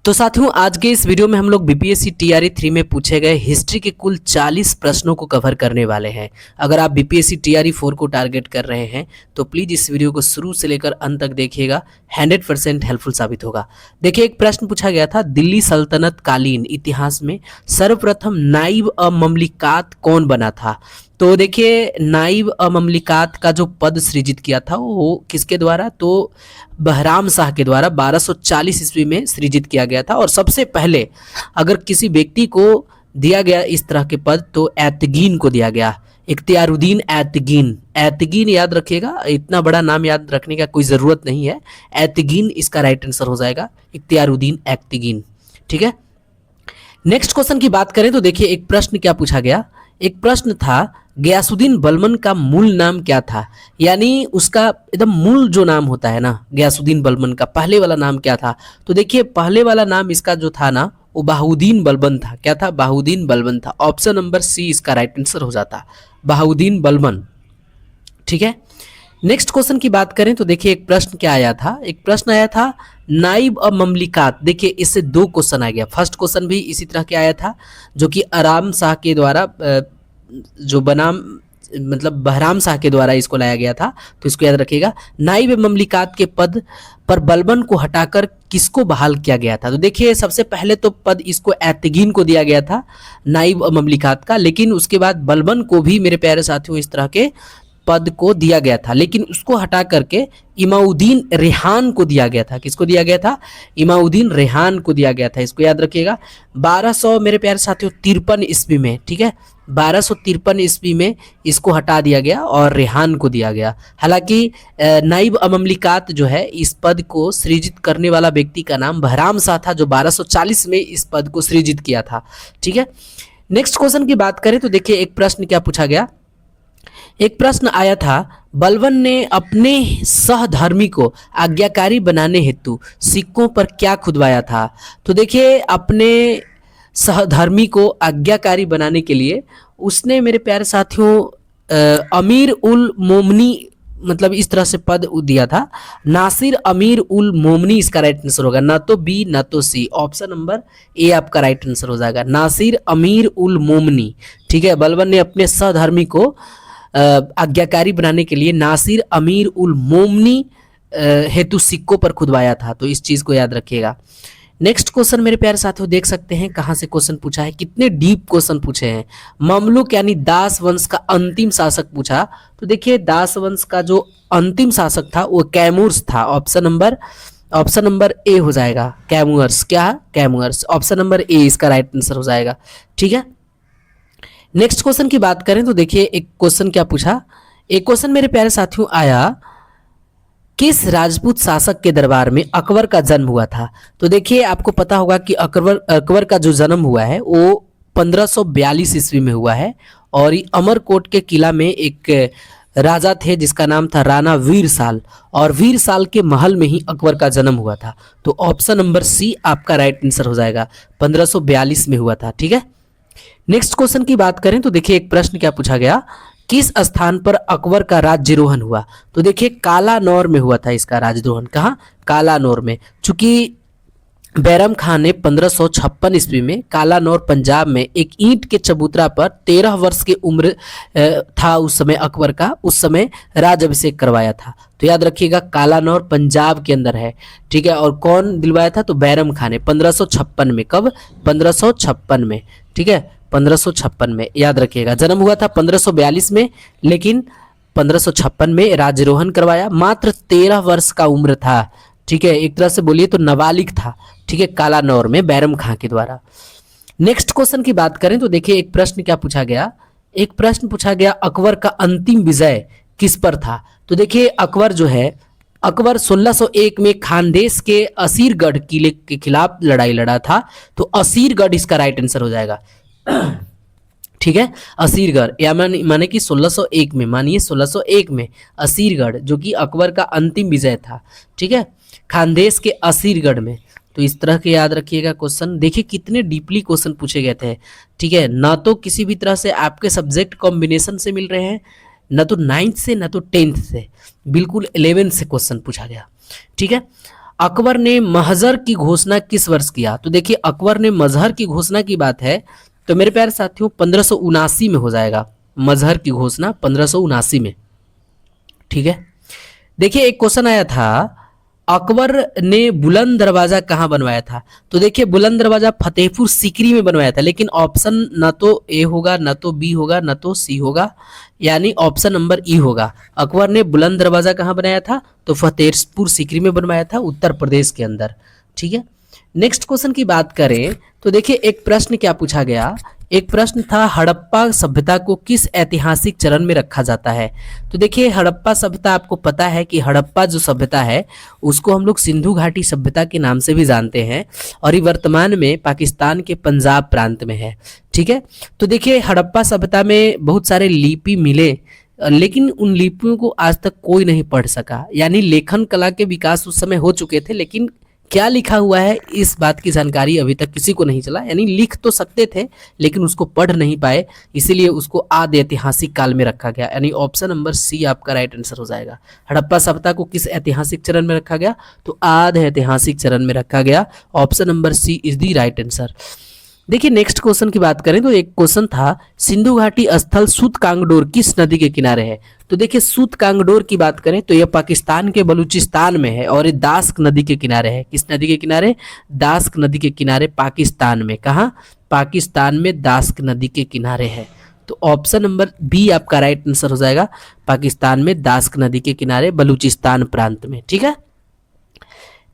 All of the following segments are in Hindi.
तो साथियों, आज के इस वीडियो में हम लोग बीपीएससी टीआरई 3 में पूछे गए हिस्ट्री के कुल 40 प्रश्नों को कवर करने वाले हैं। अगर आप बीपीएससी टीआरई 4 को टारगेट कर रहे हैं तो प्लीज़ इस वीडियो को शुरू से लेकर अंत तक देखिएगा, 100% हेल्पफुल साबित होगा। देखिए, एक प्रश्न पूछा गया था, दिल्ली सल्तनत कालीन इतिहास में सर्वप्रथम नाइब ममलिकात कौन बना था? तो देखिए, नाइब ममलिकात का जो पद सृजित किया था वो किसके द्वारा? तो बहराम शाह के द्वारा 1240 ईस्वी में सृजित किया गया था। और सबसे पहले अगर किसी व्यक्ति को दिया गया इस तरह के पद तो एतगीन को दिया गया, इख्तियारुद्दीन एतगीन। एतगीन याद रखिएगा, इतना बड़ा नाम याद रखने का कोई ज़रूरत नहीं है। एतगीन इसका राइट आंसर हो जाएगा, इख्तियारुद्दीन एतगीन। ठीक है, नेक्स्ट क्वेश्चन की बात करें तो देखिए, एक प्रश्न क्या पूछा गया? एक प्रश्न था, गयासुद्दीन बलबन का मूल नाम क्या था? यानी उसका एकदम मूल जो नाम होता है ना, गयासुद्दीन बलबन का पहले वाला नाम क्या था? तो देखिए, पहले वाला नाम इसका जो था ना वो बहाउद्दीन बलबन था। क्या था? बहाउद्दीन बलबन था। ऑप्शन नंबर सी इसका राइट आंसर हो जाता, बहाउद्दीन बलबन। ठीक है, नेक्स्ट क्वेश्चन की बात करें तो देखिए, एक प्रश्न क्या आया था? एक प्रश्न आया था, नाइब ममलिकात। देखिए, इससे दो क्वेश्चन आ गया। फर्स्ट क्वेश्चन भी इसी तरह के आया था जो कि आराम शाह के द्वारा जो बनाम मतलब बहराम शाह के द्वारा इसको लाया गया था। तो इसको याद रखिएगा, नाइब ममलिकात के पद पर बलबन को हटाकर किसको बहाल किया गया था? तो देखिए, सबसे पहले तो पद इसको एतगीन को दिया गया था नाइब ममलिकात का, लेकिन उसके बाद बलबन को भी मेरे प्यारे साथियों इस तरह के पद को दिया गया था, लेकिन उसको हटा करके इमाउद्दीन रेहान को दिया गया था। किसको दिया गया था? इमाउद्दीन रेहान को दिया गया था। इसको याद रखिएगा, 1200 मेरे प्यारे साथियों 53 ईस्वी में। ठीक है, 1253 ईस्वी में इसको हटा दिया गया और रेहान को दिया गया। हालांकि नाइब ममलिकात जो है, इस पद को सृजित करने वाला व्यक्ति का नाम बहराम शाह था, जो 1240 में इस पद को सृजित किया था। ठीक है, नेक्स्ट क्वेश्चन की बात करें तो देखिए, एक प्रश्न क्या पूछा गया? एक प्रश्न आया था, बलबन ने अपने सहधर्मी को आज्ञाकारी बनाने हेतु सिक्कों पर क्या खुदवाया था? तो देखिए, अपने सहधर्मी को आज्ञाकारी बनाने के लिए उसने मेरे प्यारे साथियों अमीर उल मोमनी, मतलब इस तरह से पद दिया था, नासिर अमीर उल मोमनी इसका राइट आंसर होगा, ना तो बी ना तो सी। ऑप्शन नंबर ए आपका राइट आंसर हो जाएगा, नासिर अमीर उल मोमनी। ठीक है, बलबन ने अपने सहधर्मी को आज्ञाकारी बनाने के लिए नासिर अमीर उल मोमनी हेतु सिक्कों पर खुदवाया था। तो इस चीज को याद रखिएगा। नेक्स्ट क्वेश्चन मेरे प्यारे साथियों देख सकते हैं कहां से क्वेश्चन पूछा है, कितने डीप क्वेश्चन पूछे हैं। ममलुक यानी दास वंश का अंतिम शासक पूछा। तो देखिए, दास वंश का जो अंतिम शासक था वो कैमूर्स था। ऑप्शन नंबर ए हो जाएगा, कैमूर्स। क्या? कैमूर्स। ऑप्शन नंबर ए इसका राइट आंसर हो जाएगा। ठीक है, नेक्स्ट क्वेश्चन की बात करें तो देखिए, एक क्वेश्चन क्या पूछा? एक क्वेश्चन मेरे प्यारे साथियों आया, किस राजपूत शासक के दरबार में अकबर का जन्म हुआ था? तो देखिए, आपको पता होगा कि अकबर का जो जन्म हुआ है वो 1542 ईस्वी में हुआ है। और अमरकोट के किला में एक राजा थे जिसका नाम था राणा वीरसाल, और वीरसाल के महल में ही अकबर का जन्म हुआ था। तो ऑप्शन नंबर सी आपका राइट आंसर हो जाएगा, 1542 में हुआ था। ठीक है, नेक्स्ट क्वेश्चन की बात करें तो देखिए, एक प्रश्न क्या पूछा गया, किस स्थान पर अकबर का राज्यारोहण हुआ? तो देखिए, कालानौर में हुआ था इसका राज्यारोहण। कहाँ? कालानौर में। चूंकि बैरम खान ने 1556 ईस्वी में कालानौर पंजाब में एक ईंट के चबूतरा पर 13 वर्ष की उम्र था उस समय अकबर का, उस समय राज अभिषेक करवाया था। तो याद रखिएगा, कालानौर पंजाब के अंदर है। ठीक है, और कौन दिलवाया था? तो बैरम खान ने 1556 में। कब? 1556 में। ठीक है, 1556 में याद रखिएगा। जन्म हुआ था 1542 में, लेकिन 1556 में राज्यारोहण करवाया। मात्र 13 वर्ष का उम्र था। ठीक है, एक तरह से बोलिए तो नाबालिग था। ठीक है, कालानौर में बैरम खां के द्वारा। नेक्स्ट क्वेश्चन की बात करें तो देखिए, एक प्रश्न क्या पूछा गया? एक प्रश्न पूछा गया, अकबर का अंतिम विजय किस पर था? तो देखिए, अकबर जो है, अकबर 1601 में खानदेश के असीरगढ़ किले के खिलाफ लड़ाई लड़ा था। तो असीरगढ़ इसका राइट आंसर हो जाएगा। ठीक है, असीरगढ़, या माने कि 1601 में, मानिए 1601 में असीरगढ़ जो कि अकबर का अंतिम विजय था। ठीक है, खानदेश के असीरगढ़ में। तो इस तरह के याद रखिएगा क्वेश्चन। देखिए, कितने डीपली क्वेश्चन पूछे गए थे। ठीक है, ना तो किसी भी तरह से आपके सब्जेक्ट कॉम्बिनेशन से मिल रहे हैं, ना तो 9th से, ना तो 10th से, बिल्कुल 11th से क्वेश्चन पूछा गया। ठीक है, अकबर ने महजर की घोषणा किस वर्ष किया? तो देखिए अकबर ने मजहर की घोषणा की बात है तो मेरे प्यारे साथियों 1579 में हो जाएगा। मजहर की घोषणा 1579 में। ठीक है। देखिए एक क्वेश्चन आया था, अकबर ने बुलंद दरवाजा कहाँ बनवाया था? तो देखिए बुलंद दरवाजा फतेहपुर सीकरी में बनवाया था, लेकिन ऑप्शन न तो ए होगा, न तो बी होगा, न तो सी होगा, यानी ऑप्शन नंबर ई होगा। अकबर ने बुलंद दरवाजा कहाँ बनाया था? तो फतेहपुर सीकरी में बनवाया था, उत्तर प्रदेश के अंदर। ठीक है। नेक्स्ट क्वेश्चन की बात करें तो देखिए एक प्रश्न क्या पूछा गया, एक प्रश्न था हड़प्पा सभ्यता को किस ऐतिहासिक चरण में रखा जाता है? तो देखिए हड़प्पा सभ्यता, आपको पता है कि हड़प्पा जो सभ्यता है उसको हम लोग सिंधु घाटी सभ्यता के नाम से भी जानते हैं और ये वर्तमान में पाकिस्तान के पंजाब प्रांत में है। ठीक है। तो देखिए हड़प्पा सभ्यता में बहुत सारे लिपि मिले, लेकिन उन लिपियों को आज तक कोई नहीं पढ़ सका, यानी लेखन कला के विकास उस समय हो चुके थे, लेकिन क्या लिखा हुआ है इस बात की जानकारी अभी तक किसी को नहीं चला। यानी लिख तो सकते थे लेकिन उसको पढ़ नहीं पाए, इसीलिए उसको आदि ऐतिहासिक काल में रखा गया, यानी ऑप्शन नंबर सी आपका राइट आंसर हो जाएगा। हड़प्पा सभ्यता को किस ऐतिहासिक चरण में रखा गया? तो आदि ऐतिहासिक चरण में रखा गया। Option number C is the right answer. देखिए नेक्स्ट क्वेश्चन की बात करें तो एक क्वेश्चन था सिंधु घाटी स्थल सूत कांगडोर किस नदी के किनारे है? तो देखिए सूत कांगडोर की बात करें तो यह पाकिस्तान के बलूचिस्तान में है और ये दास्क नदी के किनारे है। किस नदी के किनारे? दास्क नदी के किनारे, पाकिस्तान में। कहाँ? पाकिस्तान में दास्क नदी के किनारे है। तो ऑप्शन नंबर बी आपका राइट आंसर हो जाएगा, पाकिस्तान में दास्क नदी के किनारे, बलूचिस्तान प्रांत में। ठीक है।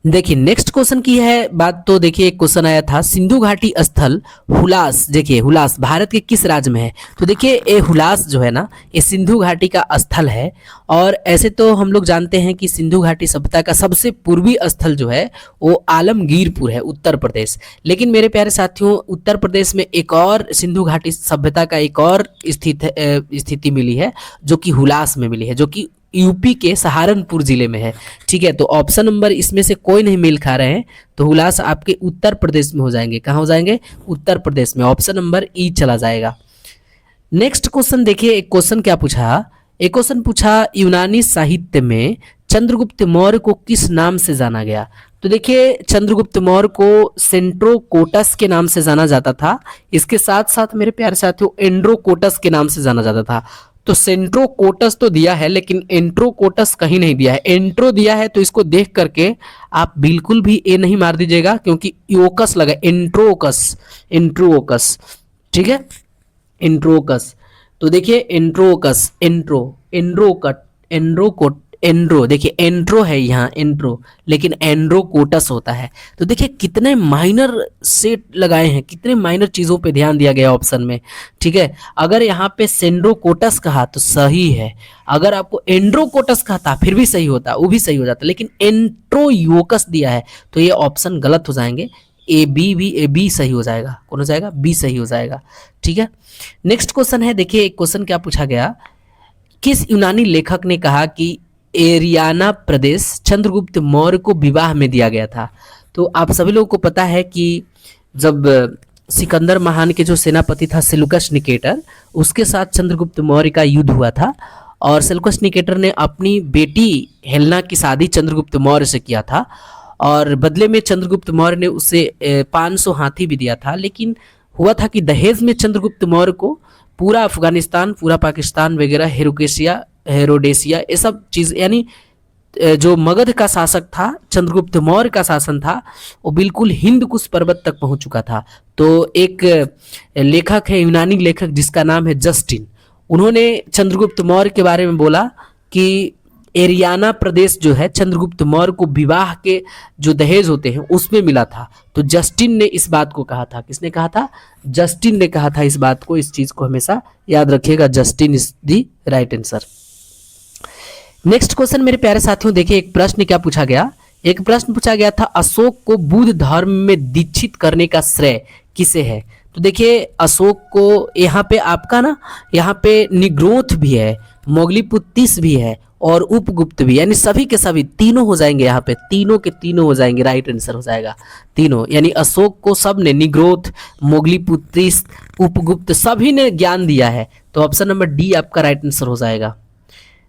देखिए नेक्स्ट क्वेश्चन की है बात, तो देखिए एक क्वेश्चन आया था सिंधु घाटी स्थल हुलास, देखिए हुलास भारत के किस राज्य में है? तो देखिए ये हुलास जो है ना, ये सिंधु घाटी का स्थल है। और ऐसे तो हम लोग जानते हैं कि सिंधु घाटी सभ्यता का सबसे पूर्वी स्थल जो है वो आलमगीरपुर है, उत्तर प्रदेश। लेकिन मेरे प्यारे साथियों उत्तर प्रदेश में एक और सिंधु घाटी सभ्यता का एक और स्थिति मिली है जो कि हुलास में मिली है, जो कि यूपी के सहारनपुर जिले में है। ठीक है। तो ऑप्शन नंबर इसमें से कोई नहीं मेल खा रहे हैं, तो हुलास आपके उत्तर प्रदेश में हो जाएंगे। कहाँ हो जाएंगे? उत्तर प्रदेश में। ऑप्शन नंबर ई चला जाएगा। नेक्स्ट क्वेश्चन देखिए एक क्वेश्चन क्या पूछा, एक क्वेश्चन पूछा यूनानी साहित्य में चंद्रगुप्त मौर्य को किस नाम से जाना गया? तो देखिए चंद्रगुप्त मौर्य को सेंट्रोकोटस के नाम से जाना जाता था, इसके साथ साथ मेरे प्यारे साथियों एंड्रोकोटस के नाम से जाना जाता था। तो सेंट्रोकोटस तो दिया है लेकिन एंट्रोकोटस कहीं नहीं दिया है। एंट्रो दिया है तो इसको देख करके आप बिल्कुल भी ए नहीं मार दीजिएगा, क्योंकि योकस लगा, एंट्रोकस, एंट्रोकस। ठीक है, एंट्रोकस। तो देखिए एंट्रोकस, एंट्रो, एंड्रोकट, एंड्रोकोट, एंड्रो, देखिए एंट्रो है यहाँ एंट्रो, लेकिन एंड्रोकोटस होता है। तो देखिए कितने माइनर सेट लगाए हैं, कितने माइनर चीज़ों पे ध्यान दिया गया ऑप्शन में। ठीक है। अगर यहाँ पे सेंड्रोकोटस कहा तो सही है, अगर आपको एंड्रोकोटस कहता फिर भी सही होता, वो भी सही हो जाता, लेकिन एंट्रोयोकस दिया है तो ये ऑप्शन गलत हो जाएंगे। ए बी भी, ए बी सही हो जाएगा। कौन हो जाएगा? बी सही हो जाएगा। ठीक है। नेक्स्ट क्वेश्चन है, देखिए एक क्वेश्चन क्या पूछा गया, किस यूनानी लेखक ने कहा कि एरियाना प्रदेश चंद्रगुप्त मौर्य को विवाह में दिया गया था? तो आप सभी लोगों को पता है कि जब सिकंदर महान के जो सेनापति था सेल्यूकस निकेटर, उसके साथ चंद्रगुप्त मौर्य का युद्ध हुआ था और सेल्यूकस निकेटर ने अपनी बेटी हेलेना की शादी चंद्रगुप्त मौर्य से किया था और बदले में चंद्रगुप्त मौर्य ने उसे 500 हाथी भी दिया था। लेकिन हुआ था कि दहेज में चंद्रगुप्त मौर्य को पूरा अफगानिस्तान, पूरा पाकिस्तान वगैरह, हेरोडेसिया ये सब चीज़, यानी जो मगध का शासक था, चंद्रगुप्त मौर्य का शासन था, वो बिल्कुल हिंदकुश पर्वत तक पहुंच चुका था। तो एक लेखक है, यूनानी लेखक जिसका नाम है जस्टिन, उन्होंने चंद्रगुप्त मौर्य के बारे में बोला कि एरियाना प्रदेश जो है चंद्रगुप्त मौर्य को विवाह के जो दहेज होते हैं उसमें मिला था। तो जस्टिन ने इस बात को कहा था। किसने कहा था? जस्टिन ने कहा था इस बात को। इस चीज को हमेशा याद रखिएगा, Justin is the right answer. Next question मेरे प्यारे साथियों, देखिए एक प्रश्न क्या पूछा गया, एक प्रश्न पूछा गया था अशोक को बुद्ध धर्म में दीक्षित करने का श्रेय किसे है? तो देखिए अशोक को यहाँ पे आपका ना, यहाँ पे निग्रोथ भी है, मोगलीपुत्तिस भी है और उपगुप्त भी, यानी सभी के सभी तीनों हो जाएंगे यहाँ पे, तीनों के तीनों हो जाएंगे, राइट आंसर हो जाएगा तीनों। यानी अशोक को सब ने, निग्रोथ, मोगलीपुत्तिस, उपगुप्त सभी ने ज्ञान दिया है। तो ऑप्शन नंबर डी आपका राइट आंसर हो जाएगा।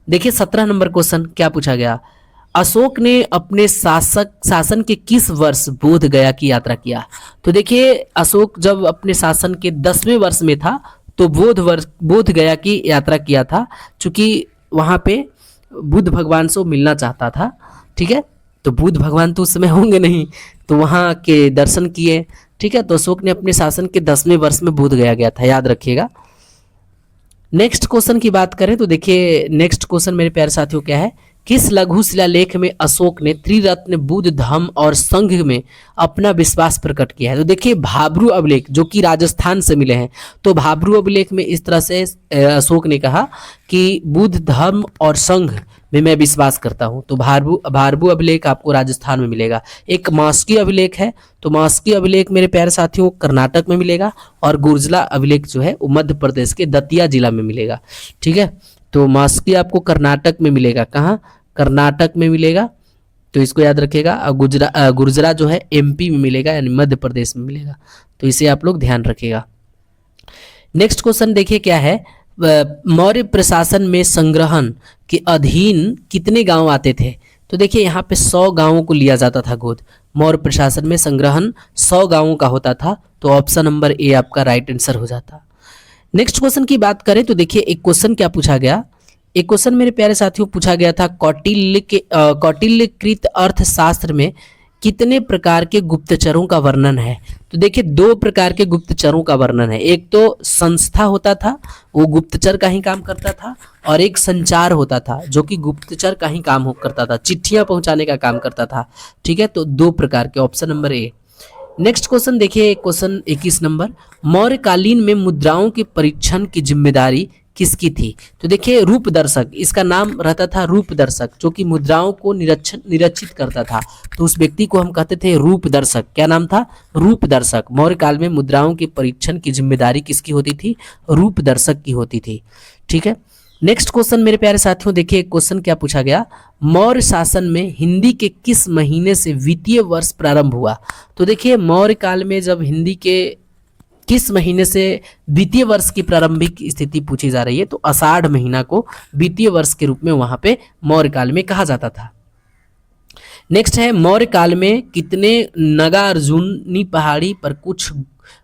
देखिए 17 नंबर क्वेश्चन क्या पूछा गया, अशोक ने अपने शासन के किस वर्ष बोध गया की यात्रा किया? तो देखिए अशोक जब अपने शासन के 10वें वर्ष में था तो बोध गया की यात्रा किया था, चूंकि वहां पे बुद्ध भगवान से वो मिलना चाहता था। ठीक है, तो बुद्ध भगवान तो उस समय होंगे नहीं, तो वहाँ के दर्शन किए। ठीक है, तो अशोक ने अपने शासन के 10वें वर्ष में बोध गया था, याद रखिएगा। नेक्स्ट क्वेश्चन की बात करें तो देखिए नेक्स्ट क्वेश्चन मेरे प्यारे साथियों क्या है, किस लघु शिलालेख में अशोक ने त्रिरत्न बुद्ध धम्म और संघ में अपना विश्वास प्रकट किया है? तो देखिए भाब्रू अभिलेख जो कि राजस्थान से मिले हैं, तो भाब्रू अभिलेख में इस तरह से अशोक ने कहा कि बुद्ध धर्म और संघ में मैं विश्वास करता हूं। तो भाब्रू अभिलेख आपको राजस्थान में मिलेगा। एक मास्की अभिलेख है, तो मास्की अभिलेख मेरे प्यारे साथियों कर्नाटक में मिलेगा, और गुर्जला अभिलेख जो है वो मध्य प्रदेश के दतिया जिला में मिलेगा। ठीक है, तो मास्की आपको कर्नाटक में मिलेगा। कहाँ? कर्नाटक में मिलेगा, तो इसको याद रखिएगा। गुर्जरा जो है एमपी में मिलेगा, यानी मध्य प्रदेश में मिलेगा, तो इसे आप लोग ध्यान रखिएगा। नेक्स्ट क्वेश्चन देखिए क्या है, मौर्य प्रशासन में संग्रहण के अधीन कितने गांव आते थे? तो देखिए यहाँ पे 100 गांवों को लिया जाता था गोद। मौर्य प्रशासन में संग्रहण 100 गांवों का होता था, तो ऑप्शन नंबर ए आपका राइट आंसर हो जाता। नेक्स्ट क्वेश्चन की बात करें तो देखिए एक क्वेश्चन क्या पूछा गया, एक क्वेश्चन मेरे प्यारे साथियों पूछा गया था, कौटिल्यकृत अर्थशास्त्र में कितने प्रकार के गुप्तचरों का वर्णन है? तो देखिए 2 प्रकार के गुप्तचरों का वर्णन है। एक तो संस्था होता था, वो गुप्तचर का ही काम करता था, और एक संचार होता था जो कि गुप्तचर का ही काम करता था, चिट्ठियां पहुंचाने का काम करता था। ठीक है, तो 2 प्रकार के, option number A. Next question देखिए क्वेश्चन 21 नंबर, मौर्यकालीन में मुद्राओं के परीक्षण की जिम्मेदारी किसकी थी? तो देखिए रूपदर्शक, इसका नाम रहता था रूपदर्शक, जो कि मुद्राओं को निरीक्षित करता था, तो उस व्यक्ति को हम कहते थे रूपदर्शक। क्या नाम था? रूपदर्शक। मौर्य काल में मुद्राओं के परीक्षण की जिम्मेदारी किसकी होती थी? रूपदर्शक की होती थी। ठीक है, नेक्स्ट क्वेश्चन मेरे प्यारे साथियों देखिए क्वेश्चन क्या पूछा गया, मौर्य शासन में हिंदी के किस महीने से वित्तीय वर्ष प्रारंभ हुआ? तो देखिए मौर्य काल में जब हिंदी के किस महीने से वित्तीय वर्ष की प्रारंभिक स्थिति पूछी जा रही है, तो आषाढ़ महीना को वित्तीय वर्ष के रूप में वहां पे मौर्य काल में कहा जाता था। नेक्स्ट है, मौर्य काल में कितने नागार्जुनी पहाड़ी पर कुछ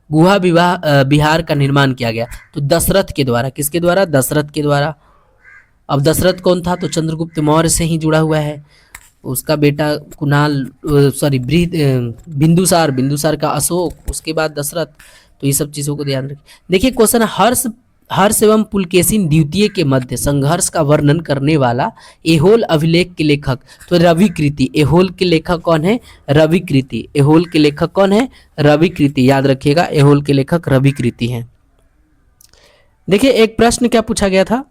गुहा विहार का निर्माण किया गया? तो दशरथ के द्वारा। किसके द्वारा? दशरथ के द्वारा। अब दशरथ कौन था? तो चंद्रगुप्त मौर्य से ही जुड़ा हुआ है, उसका बेटा बिंदुसार का अशोक, उसके बाद दशरथ। तो ये सब चीजों को ध्यान रखिए। देखिए क्वेश्चन, हर्ष एवं पुलकेशिन द्वितीय के मध्य संघर्ष का वर्णन करने वाला एहोल अभिलेख के लेखक? तो रविकृति। एहोल के लेखक कौन है? रविकृति। एहोल के लेखक कौन है? रविकृति। याद रखिएगा, एहोल के लेखक रविकृति हैं। देखिए एक प्रश्न क्या पूछा गया था,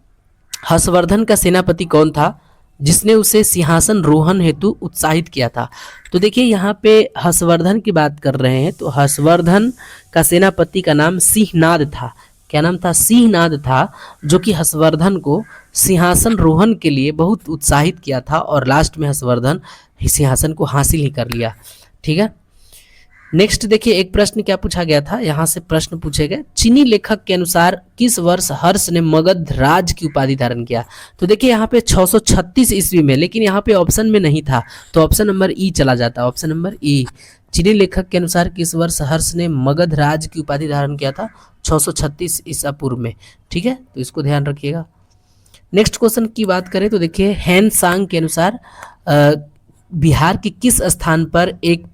हर्षवर्धन का सेनापति कौन था जिसने उसे सिंहासन रोहन हेतु उत्साहित किया था? तो देखिए यहाँ पे हर्षवर्धन की बात कर रहे हैं, तो हर्षवर्धन का सेनापति का नाम सिंहनाद था। क्या नाम था? सिंहनाद था, जो कि हर्षवर्धन को सिंहासन रोहन के लिए बहुत उत्साहित किया था, और लास्ट में हर्षवर्धन सिंहासन को हासिल ही कर लिया। ठीक है, नेक्स्ट देखिए एक प्रश्न क्या पूछा गया था, यहाँ से प्रश्न पूछे गए, चीनी लेखक के अनुसार किस वर्ष हर्ष ने मगध राज की उपाधि धारण किया? तो देखिए यहाँ पे 636 ईस्वी में, लेकिन यहाँ पे ऑप्शन में नहीं था, तो ऑप्शन नंबर ई चला जाता। ऑप्शन नंबर ई, चीनी लेखक के अनुसार किस वर्ष हर्ष ने मगध राज की उपाधि धारण किया था? 636 ईसा पूर्व में। ठीक है, तो इसको ध्यान रखिएगा। नेक्स्ट क्वेश्चन की बात करें तो देखिए हैन सांग के अनुसार बिहार के किस स्थान पर एक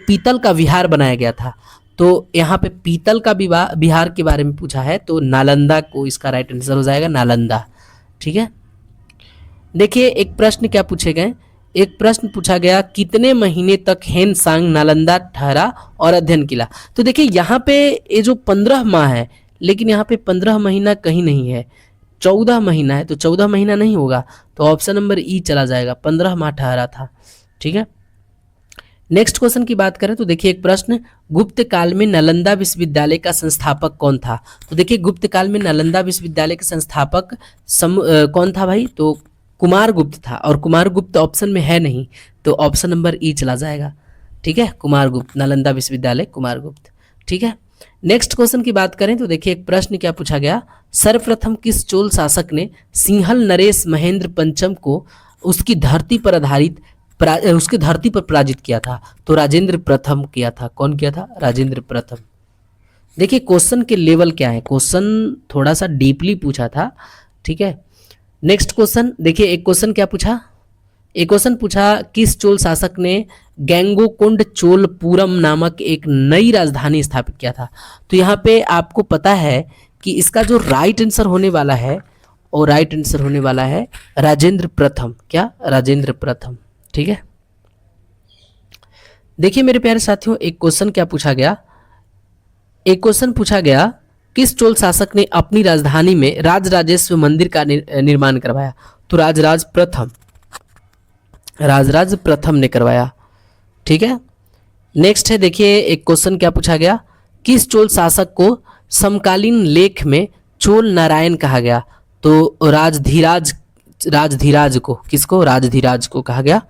पीतल का विहार बनाया गया था? तो यहाँ पे पीतल का विहार के बारे में पूछा है, तो नालंदा को इसका राइट आंसर हो जाएगा, नालंदा। ठीक है, देखिए एक प्रश्न क्या पूछे गए, एक प्रश्न पूछा गया, कितने महीने तक हैन सांग नालंदा ठहरा और अध्ययन किया? तो देखिए यहाँ पे ये जो 15 माह है, लेकिन यहाँ पे 15 महीना कहीं नहीं है, 14 महीना है, तो 14 महीना नहीं होगा, तो ऑप्शन नंबर ई चला जाएगा, 15 माह ठहरा था। ठीक है, नेक्स्ट क्वेश्चन की बात करें तो देखिए एक प्रश्न, गुप्त काल में नालंदा विश्वविद्यालय का संस्थापक कौन था? तो देखिए गुप्त काल में नालंदा विश्वविद्यालय के संस्थापक कौन था भाई? तो कुमारगुप्त था, और कुमारगुप्त ऑप्शन में है नहीं, तो ऑप्शन नंबर ई चला जाएगा। ठीक है, कुमारगुप्त, नालंदा विश्वविद्यालय कुमारगुप्त। ठीक है, नेक्स्ट क्वेश्चन की बात करें तो देखिए एक प्रश्न क्या पूछा गया, सर्वप्रथम किस चोल शासक ने सिंहल नरेश महेंद्र पंचम को उसकी धरती पर आधारित उसकी धरती पर पराजित किया था? तो राजेंद्र प्रथम किया था। कौन किया था? राजेंद्र प्रथम। देखिए क्वेश्चन के लेवल क्या है, क्वेश्चन थोड़ा सा डीपली पूछा था, ठीक है। नेक्स्ट क्वेश्चन देखिए, एक क्वेश्चन क्या पूछा, एक क्वेश्चन पूछा किस चोल शासक ने गंगोकोंड चोलपुरम नामक एक नई राजधानी स्थापित किया था? तो यहाँ पे आपको पता है कि इसका जो राइट आंसर होने वाला है, और राइट आंसर होने वाला है राजेंद्र प्रथम। क्या? राजेंद्र प्रथम, ठीक है। देखिए मेरे प्यारे साथियों, एक क्वेश्चन क्या पूछा गया, एक क्वेश्चन पूछा गया किस चोल शासक ने अपनी राजधानी में राजराजेश्वर मंदिर का निर्माण करवाया? तो राजराज प्रथम, राजराज प्रथम ने करवाया, ठीक है। नेक्स्ट है देखिए, एक क्वेश्चन क्या पूछा गया, किस चोल शासक को समकालीन लेख में चोल नारायण कहा गया? तो राजधीराज, राजधीराज को, किसको? राजधीराज को कहा गया।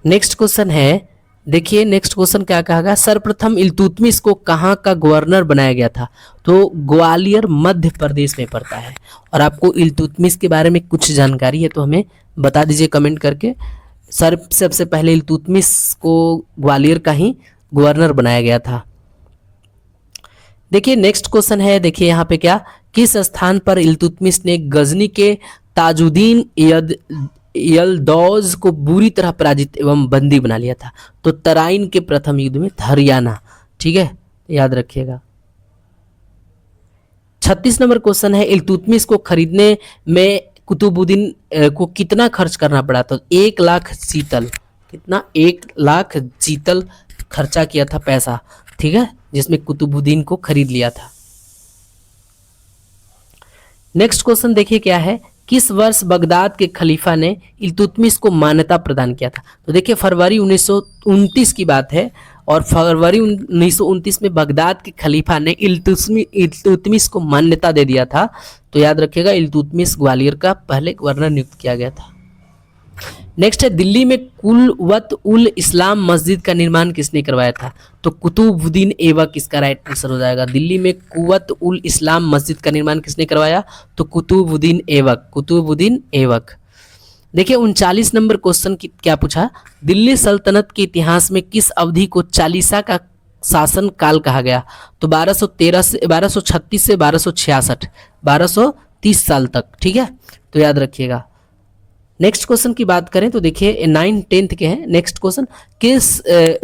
नेक्स्ट क्वेश्चन है देखिए, नेक्स्ट क्वेश्चन क्या कहा गया, सर्वप्रथम इल्तुतमिश को कहाँ का गवर्नर बनाया गया था? तो ग्वालियर मध्य प्रदेश में पड़ता है। और आपको इल्तुतमिश के बारे में कुछ जानकारी है तो हमें बता दीजिए कमेंट करके। सबसे पहले इल्तुतमिश को ग्वालियर का ही गवर्नर बनाया गया था। देखिए नेक्स्ट क्वेश्चन है, देखिए यहाँ पे क्या, किस स्थान पर इल्तुतमिश ने गजनी के ताजुद्दीन यल्दौज को बुरी तरह पराजित एवं बंदी बना लिया था? तो तराइन के प्रथम युद्ध में, हरियाणा, ठीक है, याद रखिएगा। 36 नंबर क्वेश्चन है, इल्तुतमिश को खरीदने में कुतुबुद्दीन को कितना खर्च करना पड़ा? तो 1 लाख चीतल, कितना? 1 लाख चीतल खर्चा किया था पैसा, ठीक है, जिसमें कुतुबुद्दीन को खरीद लिया था। नेक्स्ट क्वेश्चन देखिए क्या है, किस वर्ष बगदाद के खलीफा ने इल्तुतमिश को मान्यता प्रदान किया था? तो देखिए फरवरी 1929 की बात है, और फरवरी 1929 में बगदाद के खलीफा ने इल्तुतमिश को मान्यता दे दिया था। तो याद रखिएगा, इल्तुतमिश ग्वालियर का पहले गवर्नर नियुक्त किया गया था। नेक्स्ट है, दिल्ली में कुव्वत उल इस्लाम मस्जिद का निर्माण किसने करवाया था? तो कुतुबुद्दीन ऐबक इसका राइट आंसर हो जाएगा। दिल्ली में कुव्वत उल इस्लाम मस्जिद का निर्माण किसने करवाया? तो कुतुबुद्दीन ऐबक, कुतुबुद्दीन ऐबक। देखिए 39 नंबर क्वेश्चन की क्या पूछा, दिल्ली सल्तनत के इतिहास में किस अवधि को चालीसा का शासन काल कहा गया? तो 1213 से 1236 से 1266, 1230 साल तक, ठीक है, तो याद रखिएगा। नेक्स्ट क्वेश्चन की बात करें तो देखिए 9, 10 के हैं। नेक्स्ट क्वेश्चन, किस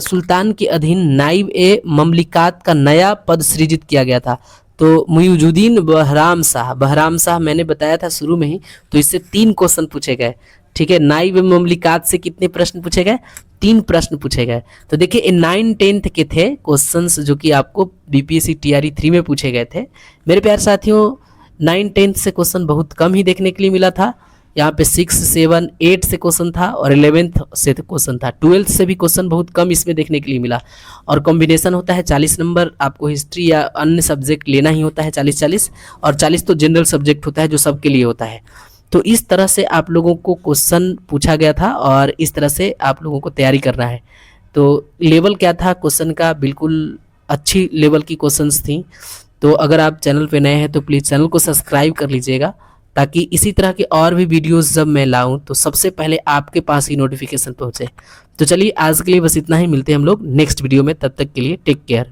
सुल्तान के अधीन नाइब ए ममलिकात का नया पद सृजित किया गया था? तो मुइजुद्दीन बहराम शाह, बहराम शाह मैंने बताया था शुरू में ही, तो इससे 3 क्वेश्चन पूछे गए, ठीक है। नाइब ए ममलिकात से कितने प्रश्न पूछे गए? 3 प्रश्न पूछे गए। तो देखिए 9, 10 के थे क्वेश्चंस जो कि आपको बीपीएससी टीआरई 3 में पूछे गए थे। मेरे प्यारे साथियों 9, 10 से क्वेश्चन बहुत कम ही देखने के लिए मिला था। यहाँ पे 6, 7, 8 से क्वेश्चन था, और 11th से क्वेश्चन था। 12th से भी क्वेश्चन बहुत कम इसमें देखने के लिए मिला। और कॉम्बिनेशन होता है 40 नंबर, आपको हिस्ट्री या अन्य सब्जेक्ट लेना ही होता है 40-40, और 40 तो जनरल सब्जेक्ट होता है जो सबके लिए होता है। तो इस तरह से आप लोगों को क्वेश्चन पूछा गया था, और इस तरह से आप लोगों को तैयारी करना है। तो लेवल क्या था क्वेश्चन का? बिल्कुल अच्छी लेवल की क्वेश्चंस थी। तो अगर आप चैनल पे नए हैं तो प्लीज़ चैनल को सब्सक्राइब कर लीजिएगा, ताकि इसी तरह के और भी वीडियोस जब मैं लाऊं तो सबसे पहले आपके पास ही नोटिफिकेशन पहुंचे। तो चलिए आज के लिए बस इतना ही, मिलते हैं हम लोग नेक्स्ट वीडियो में, तब तक के लिए टेक केयर।